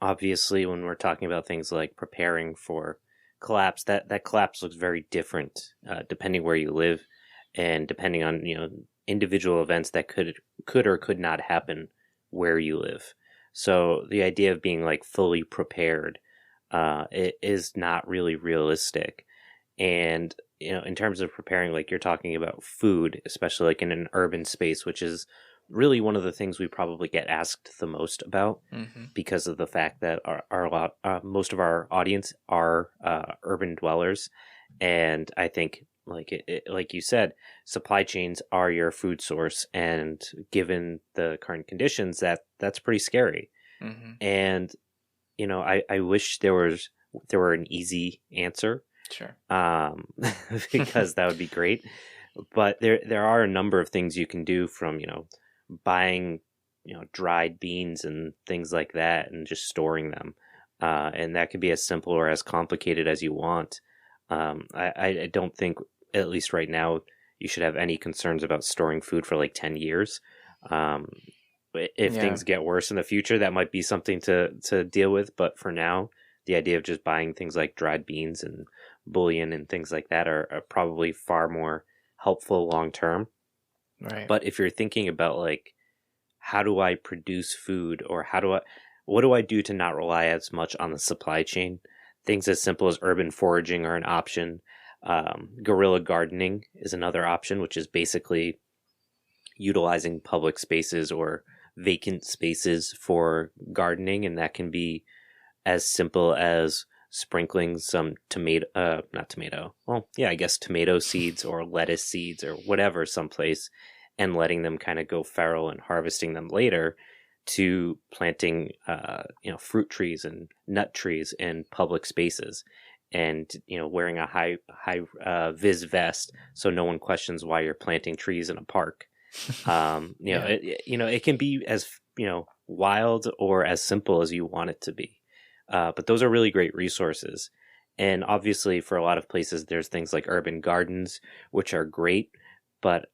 obviously, when we're talking about things like preparing for collapse, that collapse looks very different depending where you live, and depending on individual events that could or could not happen where you live. So the idea of being like fully prepared it is not really realistic. And in terms of preparing, like you're talking about food, especially like in an urban space, which is really one of the things we probably get asked the most about, because of the fact that most of our audience are urban dwellers. And I think, like you said, supply chains are your food source, and given the current conditions, that's pretty scary. And I wish there were an easy answer. Sure. Because that would be great. But there are a number of things you can do, from buying dried beans and things like that, and just storing them, and that could be as simple or as complicated as you want. I don't think, at least right now, you should have any concerns about storing food for like 10 years. If things get worse in the future, that might be something to deal with. But for now, the idea of just buying things like dried beans and bullion and things like that are probably far more helpful long term. Right. But if you're thinking about like, how do I produce food, or what do I do to not rely as much on the supply chain? Things as simple as urban foraging are an option. Guerrilla gardening is another option, which is basically utilizing public spaces or vacant spaces for gardening, and that can be as simple as sprinkling some tomato seeds or lettuce seeds or whatever someplace, and letting them kind of go feral and harvesting them later, to planting fruit trees and nut trees in public spaces, and wearing a high vis vest so no one questions why you're planting trees in a park. It can be as wild or as simple as you want it to be. But those are really great resources. And obviously, for a lot of places, there's things like urban gardens, which are great. But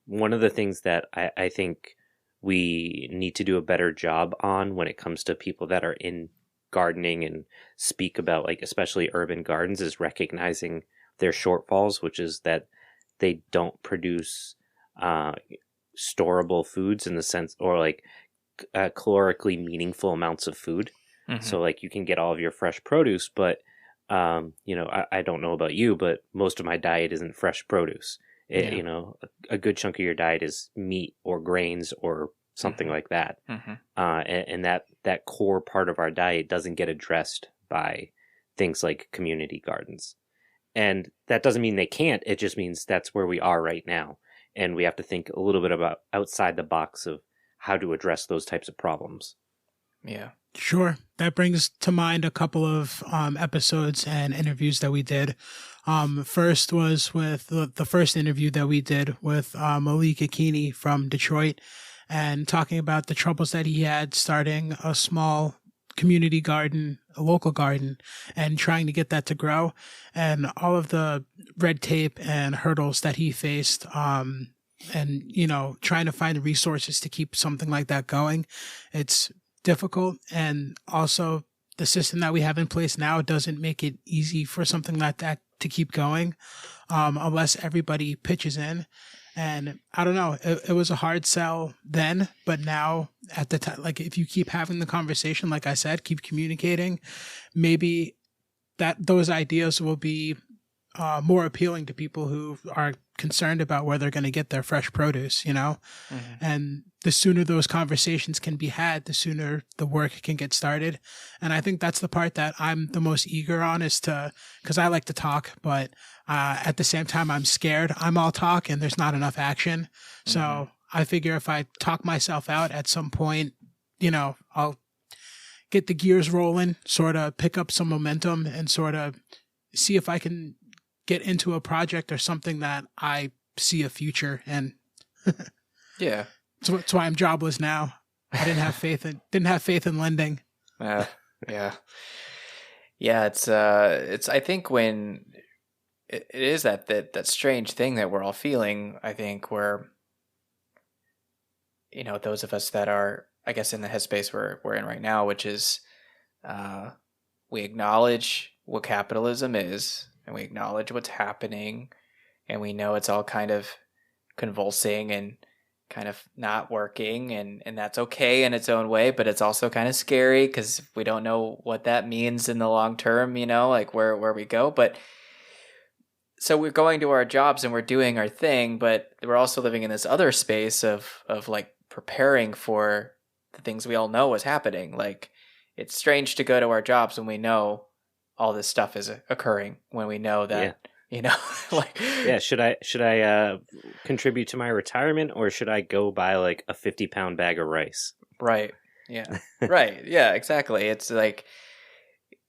one of the things that I think we need to do a better job on when it comes to people that are in gardening and speak about, like, especially urban gardens, is recognizing their shortfalls, which is that they don't produce storable foods in the sense, or like calorically meaningful amounts of food. So like you can get all of your fresh produce, but I don't know about you, but most of my diet isn't fresh produce. A good chunk of your diet is meat or grains or something like that. And that core part of our diet doesn't get addressed by things like community gardens. And that doesn't mean they can't. It just means that's where we are right now. And we have to think a little bit about outside the box of how to address those types of problems. Yeah. Sure. That brings to mind a couple of episodes and interviews that we did. First was with the first interview that we did with Malik Akini from Detroit, and talking about the troubles that he had starting a small community garden, a local garden, and trying to get that to grow, and all of the red tape and hurdles that he faced, and trying to find the resources to keep something like that going. It's difficult, and also the system that we have in place now doesn't make it easy for something like that to keep going, unless everybody pitches in. And I don't know, it was a hard sell then, but now at the time, like, if you keep having the conversation, like I said, keep communicating, maybe those ideas will be more appealing to people who are concerned about where they're going to get their fresh produce, and the sooner those conversations can be had, the sooner the work can get started. And I think that's the part that I'm the most eager on, because I like to talk, but at the same time, I'm scared. I'm all talk and there's not enough action. So I figure if I talk myself out at some point, I'll get the gears rolling, sort of pick up some momentum, and sort of see if I can get into a project or something that I see a future in. Yeah. So that's why I'm jobless now. I didn't have faith in lending. Yeah. It's I think when it is that strange thing that we're all feeling, I think, where, those of us that are, I guess, in the headspace we're in right now, which is We acknowledge what capitalism is, and we acknowledge what's happening, and we know it's all kind of convulsing and kind of not working, and that's okay in its own way, but it's also kind of scary because we don't know what that means in the long term, like where we go. But so we're going to our jobs and we're doing our thing, but we're also living in this other space of like preparing for the things we all know is happening. Like, it's strange to go to our jobs when we know all this stuff is occurring, when we know that, like, yeah, should I contribute to my retirement, or should I go buy like a 50-pound bag of rice? Right. Yeah. Right. Yeah, exactly. It's like,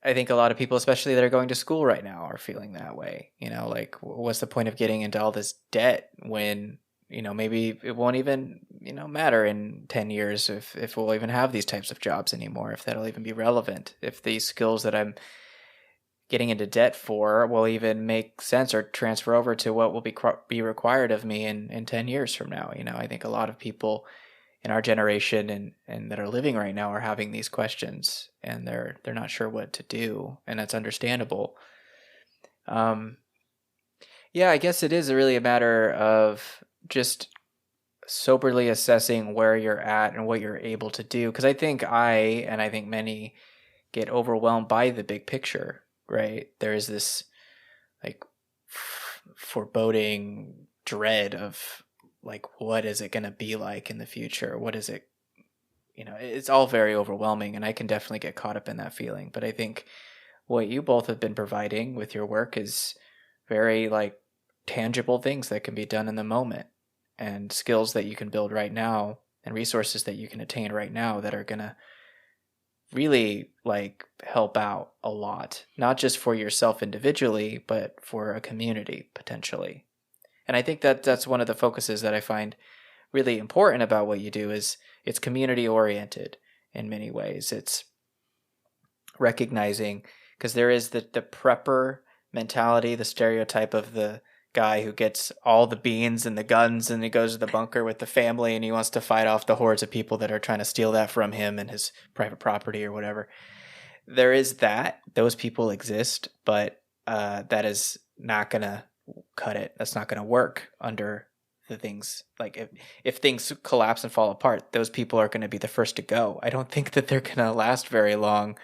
I think a lot of people, especially that are going to school right now, are feeling that way. Like, what's the point of getting into all this debt when, maybe it won't even, matter in 10 years if we'll even have these types of jobs anymore, if that'll even be relevant, if these skills that I'm getting into debt for will even make sense or transfer over to what will be required of me in 10 years from now. I think a lot of people in our generation and that are living right now are having these questions, and they're not sure what to do, and that's understandable. Yeah, I guess it is really a matter of just soberly assessing where you're at and what you're able to do, because I think I think many get overwhelmed by the big picture, right? There is this like foreboding dread of like, what is it going to be like in the future? What is it? It's all very overwhelming, and I can definitely get caught up in that feeling. But I think what you both have been providing with your work is very like tangible things that can be done in the moment, and skills that you can build right now, and resources that you can attain right now that are going to really like help out a lot, not just for yourself individually, but for a community potentially. And I think that that's one of the focuses that I find really important about what you do is it's community oriented in many ways. It's recognizing, because there is the prepper mentality, the stereotype of the guy who gets all the beans and the guns and he goes to the bunker with the family and he wants to fight off the hordes of people that are trying to steal that from him and his private property or whatever. There is that. Those people exist, but that is not going to cut it. That's not going to work under the things. Like if things collapse and fall apart, those people are going to be the first to go. I don't think that they're going to last very long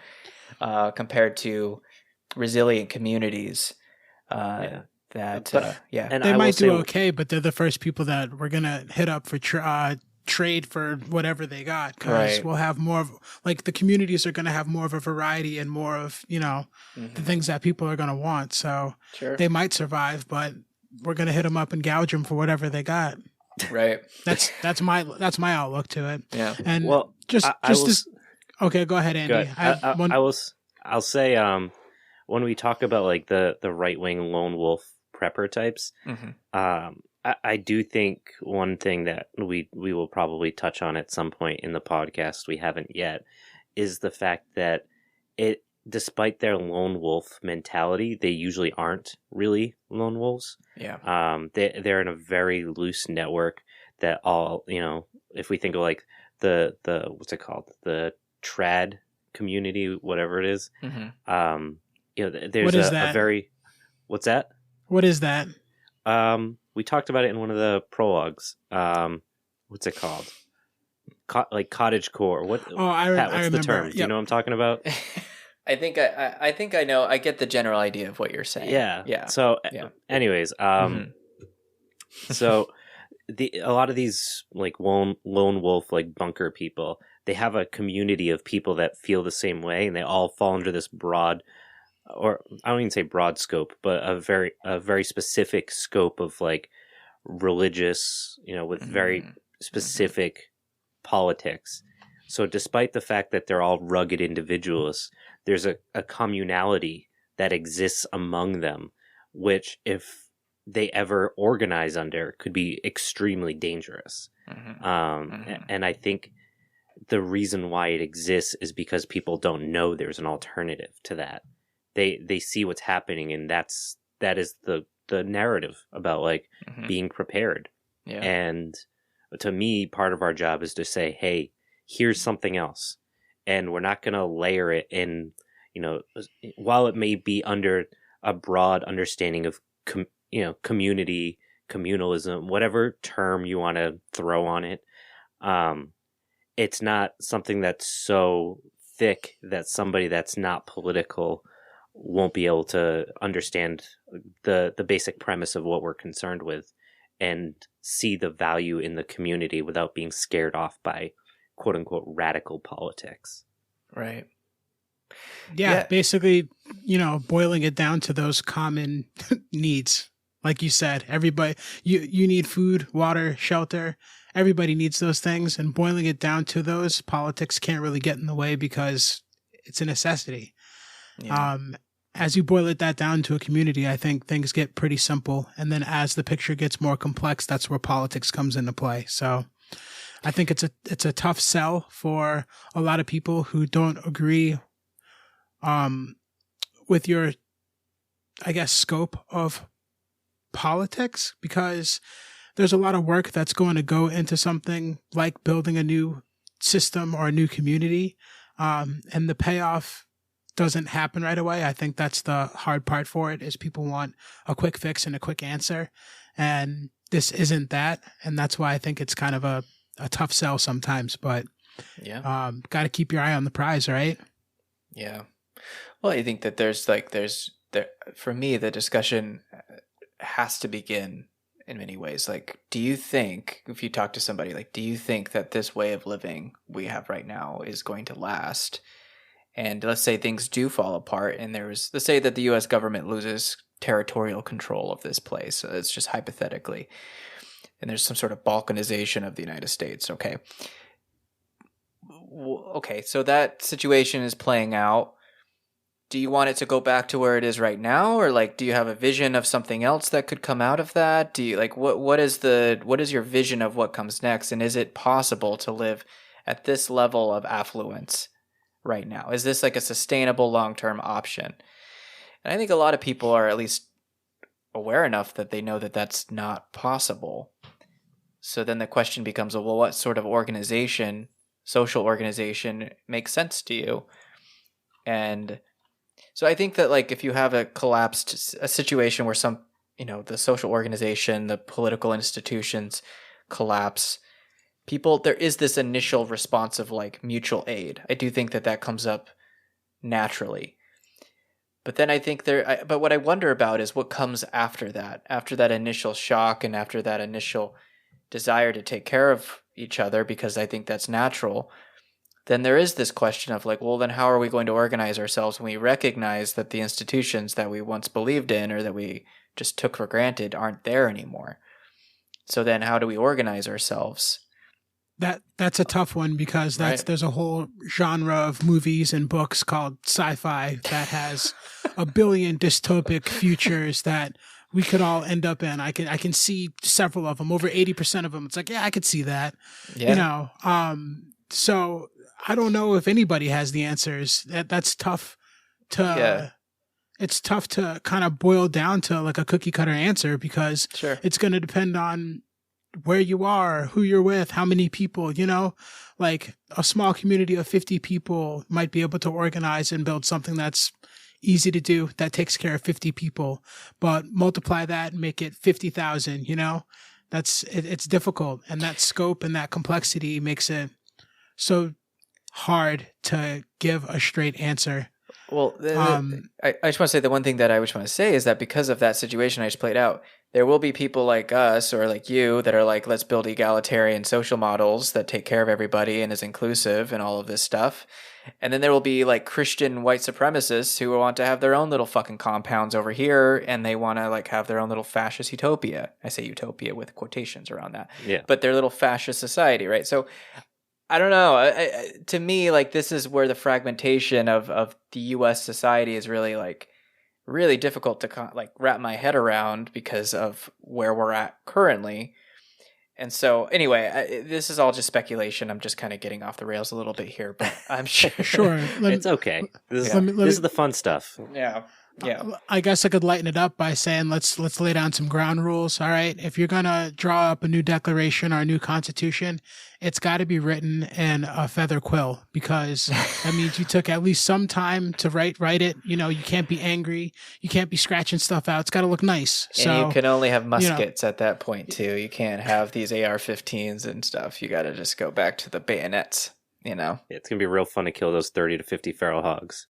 compared to resilient communities. And they might do okay, but they're the first people that we're gonna hit up for trade for whatever they got, because we'll have more of, like, the communities are gonna have more of a variety and more of the things that people are gonna want. So they might survive, but we're gonna hit them up and gouge them for whatever they got. Right. That's my outlook to it. Yeah. And okay, go ahead, Andy. I'll say when we talk about like the right wing lone wolf prepper types, I do think one thing that we will probably touch on at some point in the podcast, we haven't yet, is the fact that despite their lone wolf mentality, they usually aren't really lone wolves. Yeah. They're in a very loose network that all, if we think of like the what's it called, the trad community, whatever it is, there's a very, what's that? What is that? We talked about it in one of the prologues. What's it called? Like cottage core. What? Oh, I remember. The term? Yep. Do you know what I'm talking about? I think I know. I get the general idea of what you're saying. Yeah. Yeah. So, anyways, so a lot of these like lone wolf, like bunker people, they have a community of people that feel the same way, and they all fall under this broad, or I don't even say broad scope, but a very specific scope of like religious, with very specific politics. So despite the fact that they're all rugged individualists, there's a communality that exists among them, which if they ever organize under could be extremely dangerous. And I think the reason why it exists is because people don't know there's an alternative to that. They see what's happening, and that is the narrative about like being prepared. Yeah. And to me, part of our job is to say, hey, here's something else. and we're not going to layer it in, while it may be under a broad understanding of community, communalism, whatever term you want to throw on it. It's not something that's so thick that somebody that's not political won't be able to understand the basic premise of what we're concerned with and see the value in the community without being scared off by quote unquote radical politics. Right. Yeah, basically, boiling it down to those common needs. Like you said, everybody, you need food, water, shelter. Everybody needs those things, and boiling it down to those, politics can't really get in the way because it's a necessity. Yeah. As you boil it down to a community, I think things get pretty simple. And then as the picture gets more complex, that's where politics comes into play. So I think it's a tough sell for a lot of people who don't agree with your, I guess, scope of politics, because there's a lot of work that's going to go into something like building a new system or a new community. And the payoff doesn't happen right away. I think that's the hard part for it, is people want a quick fix and a quick answer. And this isn't that. And that's why I think it's kind of a tough sell sometimes, but got to keep your eye on the prize, right? Yeah. Well, I think that there's for me, the discussion has to begin in many ways. Like, do you think, if you talk to somebody, like, do you think that this way of living we have right now is going to last? And let's say things do fall apart, and let's say that the U.S. government loses territorial control of this place. So it's just hypothetically. And there's some sort of balkanization of the United States. Okay. Okay, so that situation is playing out. Do you want it to go back to where it is right now, or like, do you have a vision of something else that could come out of that? Do you like what is your vision of what comes next, and is it possible to live at this level of affluence right now? Is this like a sustainable long-term option? And I think a lot of people are at least aware enough that they know that that's not possible. So then the question becomes, well, what sort of organization, social organization, makes sense to you? And so I think that, like, if you have a situation where some, the social organization, the political institutions collapse, there is this initial response of like mutual aid. I do think that comes up naturally. But then I think but what I wonder about is what comes after that initial shock and after that initial desire to take care of each other, because I think that's natural. Then there is this question of like, well, then how are we going to organize ourselves when we recognize that the institutions that we once believed in or that we just took for granted aren't there anymore? So then how do we organize ourselves? That's a tough one, because there's a whole genre of movies and books called sci-fi that has a billion dystopic futures that we could all end up in. I can see several of them, over 80% of them. It's like, yeah, I could see that. Yeah. So I don't know if anybody has the answers. That's tough to. It's tough to kind of boil down to like a cookie cutter answer, because it's going to depend on where you are, who you're with, how many people. Like a small community of 50 people might be able to organize and build something that's easy to do, that takes care of 50 people, but multiply that and make it 50,000. It's difficult, and that scope and that complexity makes it so hard to give a straight answer. Well, I just want to say the one thing that I just want to say is that because of that situation I just played out, there will be people like us or like you that are like, let's build egalitarian social models that take care of everybody and is inclusive and all of this stuff. And then there will be like Christian white supremacists who want to have their own little fucking compounds over here, and they want to like have their own little fascist utopia. I say utopia with quotations around that. Yeah. But their little fascist society, right? So I don't know. To me, like, this is where the fragmentation of the U.S. society is really difficult to like wrap my head around because of where we're at currently. And so, anyway, this is all just speculation. I'm just kind of getting off the rails a little bit here, but I'm sure. It's okay. This is the fun stuff. Yeah. Yeah. I guess I could lighten it up by saying let's lay down some ground rules. All right, if you're gonna draw up a new declaration or a new constitution, it's got to be written in a feather quill, because that means you took at least some time to write it. You know, you can't be angry, you can't be scratching stuff out. It's got to look nice. And So you can only have muskets at that point too. You can't have these AR-15s and stuff. You got to just go back to the bayonets. You know, It's gonna be real fun to kill those 30 to 50 feral hogs.